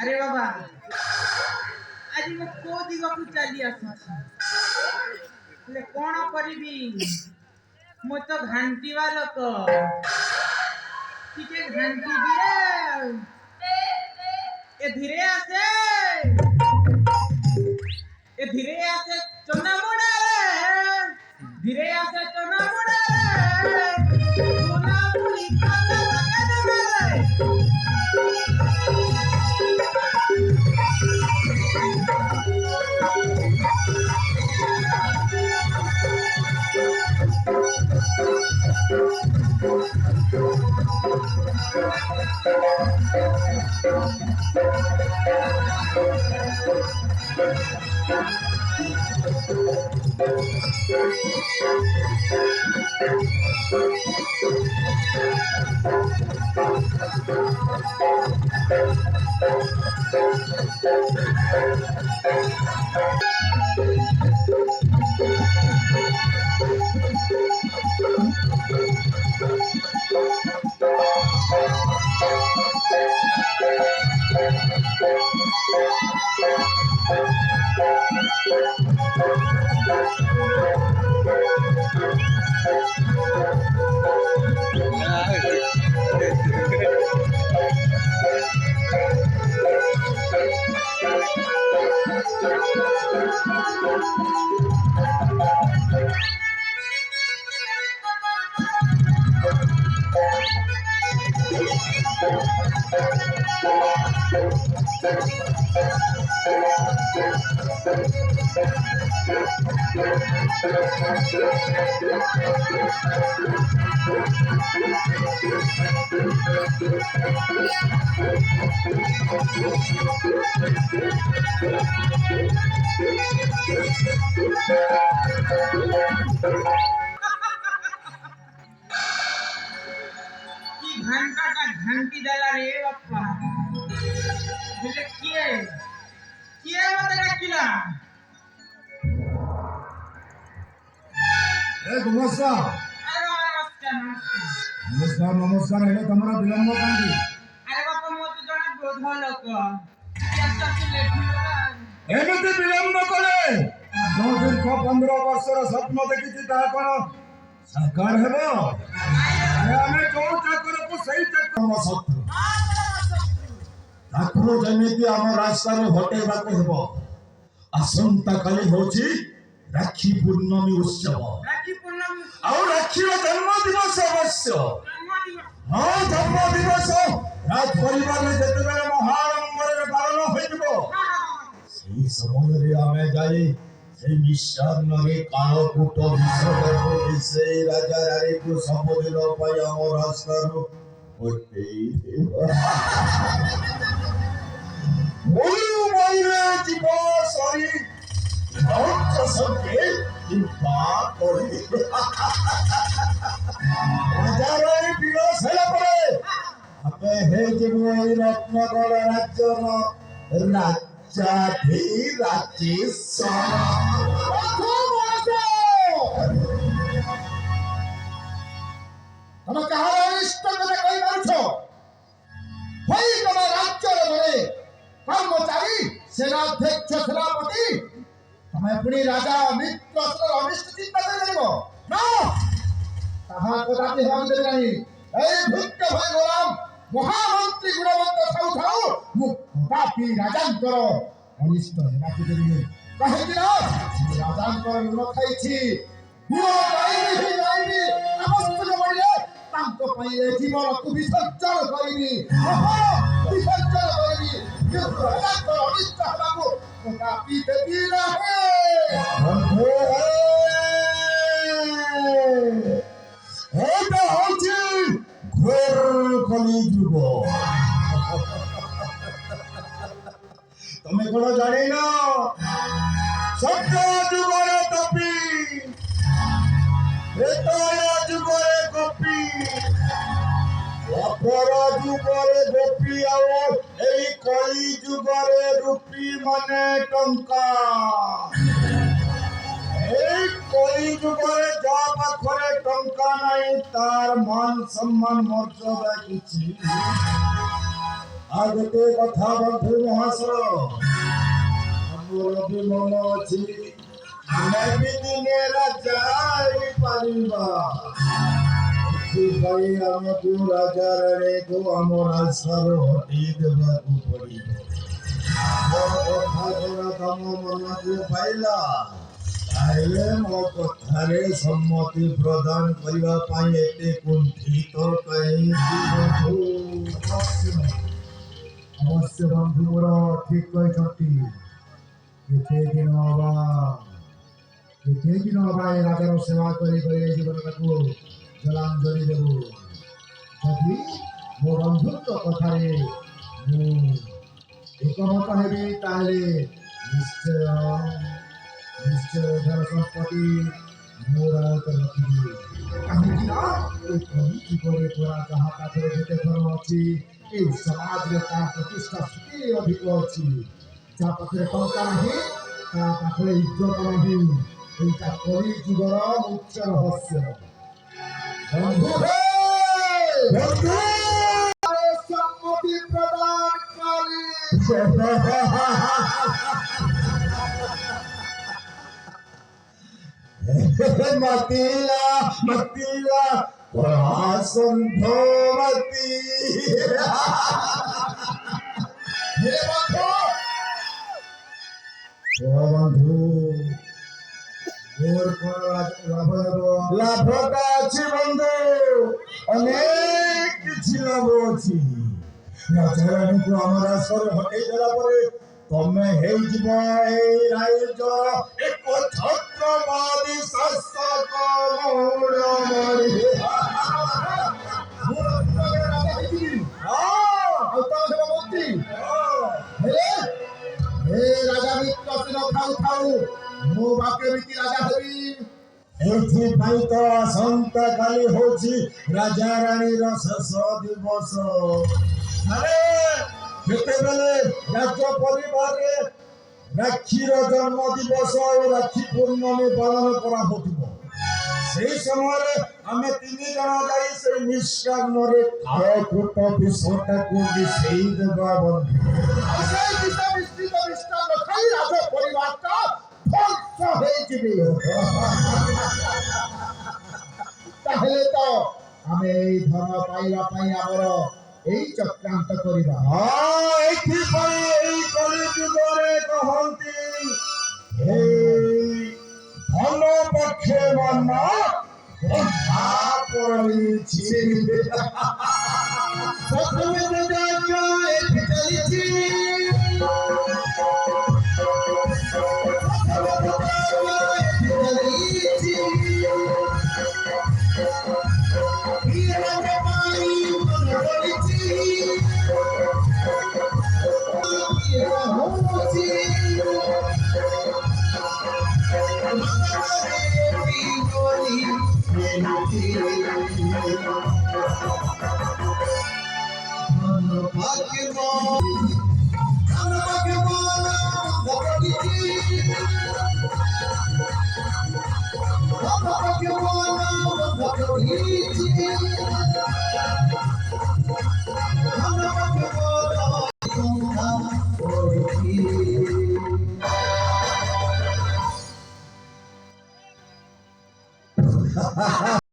আরে বাবা আজ মু কো দিগକୁ ଚାଲି ଆସିଛି ହେଲେ କଣ କରିବି ମୁଁ ତ ଘାଣ୍ଟିବା ଲୋକ ଟିକେ ଘାଣ୍ଟି ଦିଏ ଏ ଧୀରେ ଆସେ ଚନା ମୁଡା ଧୀରେ ଆସେ ଚନା ମୁଡା ବୁଲା ବୁଲି କାଲା घंटाटा घंटी देला रे बाप्पा बोले किए मत डाकिला ए गुमस्ता अरे नमस्कार हेले तमरा विलंब कांदी अरे बाप्पा मो तो जणा बोध लोक कैसा तू लेखी एमिति विलंब कले जो दीर्घ 15 वर्षर स्वप्न देखिछि ता कोन सरकार हेबो ଆମେ ଯୋଉ ଚାକରକୁ ସେଇ ଚାକର ଶତ୍ରୁ ତାକୁ ଯେମିତି ଆମ ରାସ୍ତାରୁ ହଟେଇବାକୁ ହେବ। ଆସନ୍ତା କାଲି ହଉଛି ରାକ୍ଷୀ ପୂର୍ଣ୍ଣମୀ ଉତ୍ସବ ଆଉ ରାକ୍ଷୀର ଜନ୍ମ ଦିବସ ଅବଶ୍ୟ ହଁ ଜନ୍ମ ଦିବସ ରାଜ ପରିବାରରେ ଯେତେବେଳେ ମହାଆଡ଼ମ୍ବରରେ ପାଳନ ହୋଇଯିବ ସେଇ ସମୟରେ ଆମେ ଯାଇ সেই নিঃসারণে কালকূট বিশ্বকর্ম সেই রাজা রানীକୁ ସବୁଦିନ ପାଇଁ ଆମ ରାସ୍ତାରୁ ହଟେଇ ଦେବା। ମୟୁରେ ଯିବ ସରି ରକ୍ତ ସଙ୍ଗେ ଚିନ୍ତା କରି ରାଜାର ଏହି ବିନାଶ ହେଲା ପରେ ଆମେ ହେଇଯିବୁ ଏହି ରତ୍ନଗଡ଼ ରାଜ୍ୟର ତମେ କାହାର ଅନିଷ୍ଟ କଥା କହିପାରୁଛ? ହୋଇ ତମ ରାଜ୍ୟର ଜଣେ କର୍ମଚାରୀ ସେନାଧ୍ୟକ୍ଷ ସେନାପତି ତମେ ପୁଣି ରାଜା ମିତ୍ରର ଅନିଷ୍ଟ ଚିନ୍ତା କରିପାରିବ ନା? ତାହା କଦାପି ହେବାକୁ ଦେବେ ନାହିଁ। ଏଇ ଭୃତ୍ୟ ଭାଇ ଗୋଲାମ ମହାମନ୍ତ୍ରୀ ଗୁଣବନ୍ତ ଥାଉ ଥାଉ ମୁଁ କଦାପି ରାଜାଙ୍କର ଅନିଷ୍ଟ ହେବାକୁ ଦେବିନି। କାହିଁକି ନା ରାଜାଙ୍କର ଲୁଣ ଖାଇଛି ଗୁଣ ଯାଇନି ଆବଶ୍ୟକ ପଡ଼ିଲେ ତାଙ୍କ ପାଇଁ ଏ ଜୀବନକୁ ବିସର୍ଜନ କରିବି ବିସର୍ଜନ କରିବି କିନ୍ତୁ ରାଜାଙ୍କର ଅନିଷ୍ଟ ହେବାକୁ କଦାପି ଦେବି ନାହିଁ। এইটা হচ্ছে ঘোর কলিযুগ। তুমি কোনো জানি না সত্য যুগরে তপি ত্রেতয়া যুগরে গোপী অপর যুগরে গোপী ଆଉ এই কলি যুগরে রূপী মানে টঙ্কা এই কলি যুগরে যা পাখরে টঙ্কা নাই তার মান সম্মান মর্যাদা কিছু আর গোটে কথা বন্ধু মহাশয় ଆମର ବି ମନ ଅଛି ଆମେ ବି ଦିନେ ରାଜା ହେଇପାରିବା ଏଥିପାଇଁ ଆମକୁ ରାଜା ରାଣୀକୁ ଆମ ରାଜ୍ୟରୁ ହଟେଇ ଦେବାକୁ ପଡ଼ିବ ମୋ କଥା କ'ଣ ତମ ମନକୁ ପାଇଲା ତାହେଲେ ମୋ କଥାରେ ସମ୍ମତି ପ୍ରଦାନ କରିବା ପାଇଁ ଏତେ କୁଣ୍ଠିତ କାହିଁକି ବନ୍ଧୁ ଅବଶ୍ୟ ବନ୍ଧୁ ମୋର ଠିକ କହିଛନ୍ତି କେତେ ଦିନ ହବା ଏ ରାଜାର ସେବା କରି କରି ଏ ଜୀବନଟାକୁ ଜଳାଞ୍ଜଳି ଦେବୁ ଯଦି ମୋ ବନ୍ଧୁଙ୍କ କଥାରେ ମୁଁ ଏକମତ ହେବି ତାହେଲେ ନିଶ୍ଚୟ ଧନ ସମ୍ପତ୍ତି ମୋ ରାୟତ ରଖିବି କାହିଁକି ନା ଏ କଳି ଯୁଗରେ ତୋରା ଯାହା ପାଖରେ ଯେତେ ଧନ ଅଛି ଏ ସମାଜରେ ତା ପ୍ରତିଷ୍ଠା ସେତେ ଅଧିକ ଅଛି ଯାହା ପାଖରେ ଟଙ୍କା ନାହିଁ ତା ପାଖରେ ଇଜ୍ଜତ ନାହିଁ ଏଇଟା କଳି ଯୁଗର ମୁଖ୍ୟ ରହସ୍ୟ ବନ୍ଧୁ ବନ୍ଧୁ ସମ୍ମତି ପ୍ରଦାନକାରୀ ମତିଲା ମତିଲା ସନ୍ଧମତି বন্ধু মোর কোন লাভ হব লাভটা আছে বন্ধু অনেক কিছু লাভ আছে রাজারানীকে আমার আসরে হটেই দেলা পরে তমে ହେଇଯିବ এই রাজ্যর এক ছত্রবাদী শাসক মৌলমণি রাজা বিত্ত খাউ খাউ ମୋ ବାପେ ବିକି ରାଜା ହେବି ଏଥିପାଇଁ ତ ଆସନ୍ତା କାଲି ହଉଛି ରାଜା ରାଣୀର ଶେଷ ଦିବସ ଯେତେବେଳେ ରାଜ ପରିବାରରେ ରାକ୍ଷୀର ଜନ୍ମ ଦିବସ ଆଉ ରାକ୍ଷୀ ପୂର୍ଣ୍ଣମୀ ପାଳନ କରାହଉଥିବ সেই ସମୟରେ ଆମେ ତିନି ଜଣ ଯାଇ ସେଇ ନିଷ୍କାମରେ କାଳକୂଟ ବିଷଟାକୁ ମିଶେଇ ଦେବା ବନ୍ଧୁ ସେଇ ବିଷ ମିଶ୍ରିତ ମିଷ୍ଟାନ୍ନ ଖାଇ ରାଜ ପରିବାରଟା ধ্বংস ହେଇଯିବି ତାହେଲେ ତ ଆମେ ଏଇ ଧନ ପାଇବା ପାଇଁ ଆମର ଏଇ ଚକ୍ରାନ୍ତ କରିବା ଏଇଥିପାଇଁ ଏଇ କଳି ଯୁଗରେ କହନ୍ତି ଧନ ପକ୍ଷେ ମନ ପଡ଼ିଛି ପ୍ରଥମେ ଏଠି ଚାଲିଛି